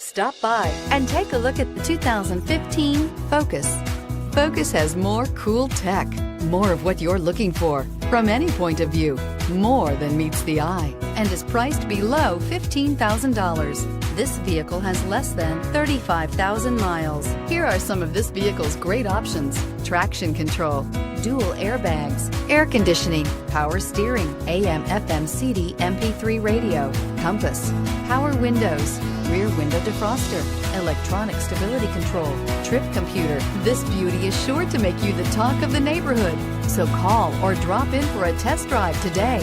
Stop by and take a look at the 2015 Focus. Focus has more cool tech, more of what you're looking for from any point of view, more than meets the eye, and is priced below $15,000. This vehicle has less than 35,000 miles. Here are some of this vehicle's great options: traction control, dual airbags, air conditioning, power steering, AM/FM CD MP3 radio, compass, power windows, rear window defroster, electronic stability control, trip computer. This beauty is sure to make you the talk of the neighborhood. So call or drop in for a test drive today.